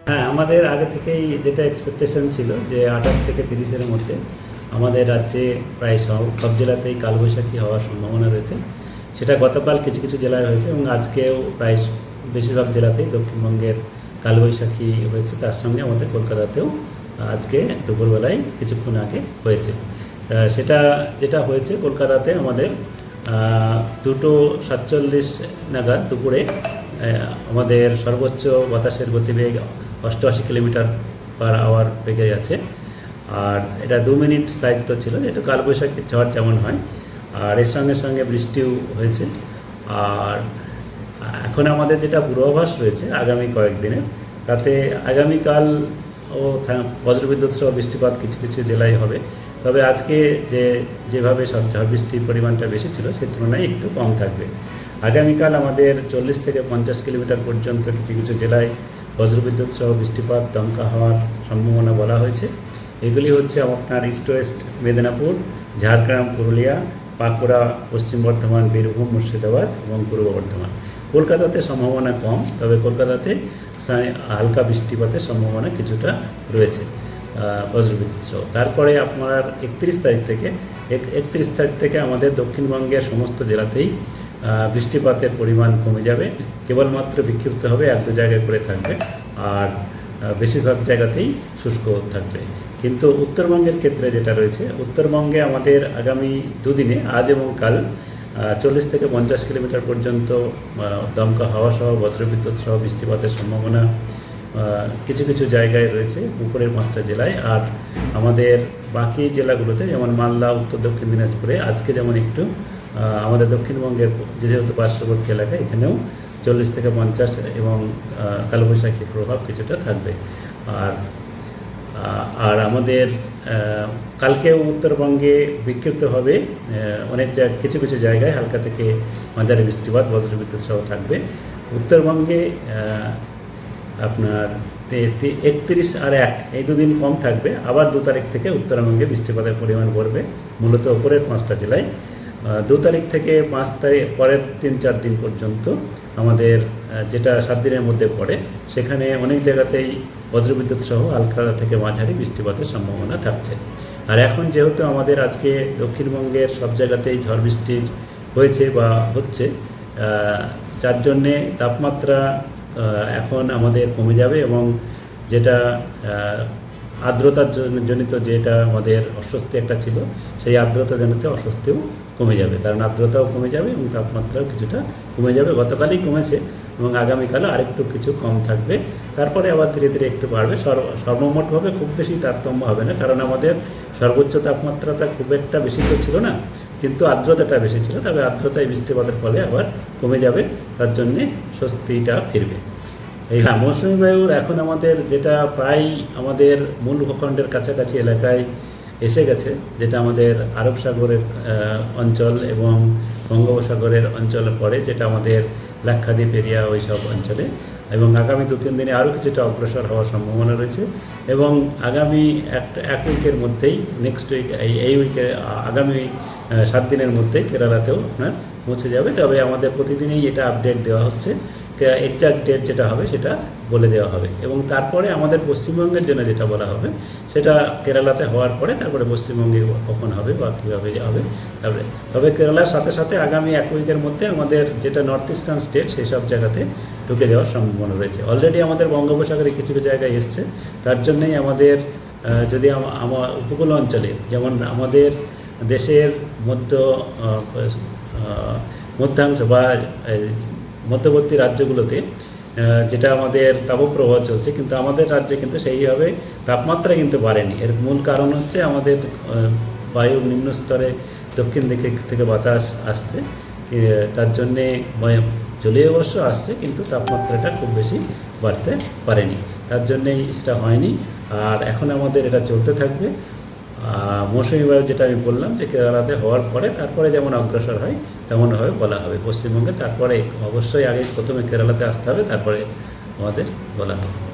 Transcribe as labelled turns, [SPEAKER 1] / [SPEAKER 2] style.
[SPEAKER 1] হ্যাঁ, আমাদের আগে থেকেই যেটা এক্সপেকটেশন ছিল যে 28 থেকে 30-এর মধ্যে আমাদের রাজ্যে প্রায় সব জেলাতেই কালবৈশাখী হওয়ার সম্ভাবনা রয়েছে। সেটা গতকাল কিছু কিছু জেলায় হয়েছে এবং আজকেও প্রায় বেশিরভাগ জেলাতেই দক্ষিণবঙ্গের কালবৈশাখী হয়েছে। তার সঙ্গে আমাদের কলকাতাতেও আজকে দুপুরবেলায় কিছুক্ষণ আগে হয়েছে। সেটা যেটা হয়েছে কলকাতাতে আমাদের 2:47 নাগাদ দুপুরে আমাদের সর্বোচ্চ বাতাসের গতিবেগ 88 কিলোমিটার পার আওয়ার বেগে আছে। আর এটা 2 মিনিট স্থায়িত্ব ছিল, এটা কালবৈশাখী ঝড় যেমন হয়। আর এর সঙ্গে সঙ্গে বৃষ্টিও হয়েছে। আর এখন আমাদের যেটা পূর্বাভাস রয়েছে আগামী কয়েকদিনের, তাতে আগামীকাল ও বজ্রবিদ্যুৎ সহ বৃষ্টিপাত কিছু কিছু জেলায় হবে। তবে আজকে যেভাবে ঝড় বৃষ্টির পরিমাণটা বেশি ছিল সেই তুলনায় একটু কম থাকবে। আগামীকাল আমাদের 40 থেকে 50 কিলোমিটার পর্যন্ত কিছু কিছু জেলায় বজ্রবিদ্যুৎ সহ বৃষ্টিপাত দমকা হওয়ার সম্ভাবনা বলা হয়েছে। এগুলি হচ্ছে আপনার ইস্ট ওয়েস্ট মেদিনীপুর, ঝাড়গ্রাম, পুরুলিয়া, বাঁকুড়া, পশ্চিম বর্ধমান, বীরভূম, মুর্শিদাবাদ এবং পূর্ব বর্ধমান। কলকাতাতে সম্ভাবনা কম, তবে কলকাতাতে হালকা বৃষ্টিপাতের সম্ভাবনা কিছুটা রয়েছে বজ্রবিদ্যুৎ সহ। তারপরে আপনার 31 তারিখ থেকে আমাদের দক্ষিণবঙ্গের সমস্ত জেলাতেই বৃষ্টিপাতের পরিমাণ কমে যাবে। কেবলমাত্র বিক্ষিপ্ত হবে, 1-2 জায়গায় করে থাকবে। আর বেশিরভাগ জায়গাতেই শুষ্ক থাকবে। কিন্তু উত্তরবঙ্গের ক্ষেত্রে যেটা রয়েছে, উত্তরবঙ্গে আমাদের আগামী দুদিনে আজ এবং কাল 40 থেকে 50 কিলোমিটার পর্যন্ত দমকা হাওয়া সহ বজ্রবিদ্যুৎ সহ বৃষ্টিপাতের সম্ভাবনা কিছু কিছু জায়গায় রয়েছে উপরের 5টা জেলায়। আর আমাদের বাকি জেলাগুলোতে যেমন মালদা, উত্তর দক্ষিণ দিনাজপুরে আজকে যেমন একটু আমাদের দক্ষিণবঙ্গের যেহেতু পার্শ্ববর্তী এলাকা, এখানেও 40 থেকে 50 এবং কালবৈশাখীর প্রভাব কিছুটা থাকবে। আর আমাদের কালকেও উত্তরবঙ্গে বিক্ষিপ্ত হবে অনেক কিছু কিছু জায়গায় হালকা থেকে মাঝারি বৃষ্টিপাত বজ্রবিদ্যুৎ সহ থাকবে। উত্তরবঙ্গে আপনার 31 আর 1 এই দুদিন কম থাকবে। আবার 2 তারিখ থেকে উত্তরবঙ্গে বৃষ্টিপাতের পরিমাণ বাড়বে, মূলত ওপরের 5টা জেলায়। 2 তারিখ থেকে 5 তারিখ পরের 3-4 দিন পর্যন্ত আমাদের যেটা 7 দিনের মধ্যে পড়ে, সেখানে অনেক জায়গাতেই বজ্রবিদ্যুৎ সহ হালকা থেকে মাঝারি বৃষ্টিপাতের সম্ভাবনা থাকছে। আর এখন যেহেতু আমাদের আজকে দক্ষিণবঙ্গের সব জায়গাতেই ঝড় বৃষ্টি হয়েছে বা হচ্ছে, যার জন্যে তাপমাত্রা এখন আমাদের কমে যাবে এবং যেটা আর্দ্রতার জনিত যেটা আমাদের অস্বস্তি একটা ছিল, সেই আর্দ্রতাজনিত অস্বস্তিও কমে যাবে, কারণ আর্দ্রতাও কমে যাবে এবং তাপমাত্রাও কিছুটা কমে যাবে। গতকালই কমেছে এবং আগামীকালও আরেকটু কিছু কম থাকবে। তারপরে আবার ধীরে ধীরে একটু বাড়বে। সর্বমোটভাবে খুব বেশি তারতম্য হবে না, কারণ আমাদের সর্বোচ্চ তাপমাত্রাটা খুব একটা বেশি তো ছিল না, কিন্তু আর্দ্রতাটা বেশি ছিল। তবে আর্দ্রতায় বৃষ্টিপাতের ফলে আবার কমে যাবে, তার জন্যে স্বস্তিটা ফিরবে। এই মৌসুমী বায়ুর এখন আমাদের যেটা প্রায় আমাদের মূল ভূখণ্ডের কাছাকাছি এলাকায় এসে গেছে, যেটা আমাদের আরব সাগরের অঞ্চল এবং বঙ্গোপসাগরের অঞ্চলে পড়ে, যেটা আমাদের লাক্ষাদ্বীপ এরিয়া ওই সব অঞ্চলে। এবং আগামী 2-3 দিনে আরও কিছুটা অগ্রসর হওয়ার সম্ভাবনা রয়েছে। এবং আগামী এক উইকের মধ্যেই, নেক্সট উইক এই উইকের আগামী 7 দিনের মধ্যেই কেরালাতেও আপনার পৌঁছে যাবে। তবে আমাদের প্রতিদিনই এটা আপডেট দেওয়া হচ্ছে, এক্সাক্ট ডেট যেটা হবে সেটা বলে দেওয়া হবে। এবং তারপরে আমাদের পশ্চিমবঙ্গের জন্য যেটা বলা হবে সেটা কেরালাতে হওয়ার পরে তারপরে পশ্চিমবঙ্গে কখন হবে বা কীভাবে হবে। তবে কেরালার সাথে সাথে আগামী 1 উইকের মধ্যে আমাদের যেটা নর্থ ইস্টার্ন স্টেট সেই সব জায়গাতে ঢুকে যাওয়ার সম্ভাবনা রয়েছে। অলরেডি আমাদের বঙ্গোপসাগরে কিছু কিছু জায়গায় এসছে। তার জন্যই আমাদের যদি আমার উপকূল অঞ্চলে, যেমন আমাদের দেশের মধ্যাংশ বা মধ্যবর্তী রাজ্যগুলোতে যেটা আমাদের তাপপ্রবাহ চলছে, কিন্তু আমাদের রাজ্যে কিন্তু সেইভাবে তাপমাত্রা কিন্তু বাড়েনি। এর মূল কারণ হচ্ছে আমাদের বায়ুর নিম্ন স্তরে দক্ষিণ দিকে থেকে বাতাস আসছে, তার জন্যে জলীয় অবশ্য আসছে, কিন্তু তাপমাত্রাটা খুব বেশি বাড়তে পারেনি, তার জন্যেই সেটা হয়নি। আর এখন আমাদের এটা চলতে থাকবে। মৌসুমী বায়ু যেটা আমি বললাম যে কেরালাতে হওয়ার পরে তারপরে যেমন অগ্রসর হয় তেমনভাবে বলা হবে পশ্চিমবঙ্গে। তারপরে অবশ্যই আগে প্রথমে কেরালাতে আসতে হবে, তারপরে আমাদের বলা হবে।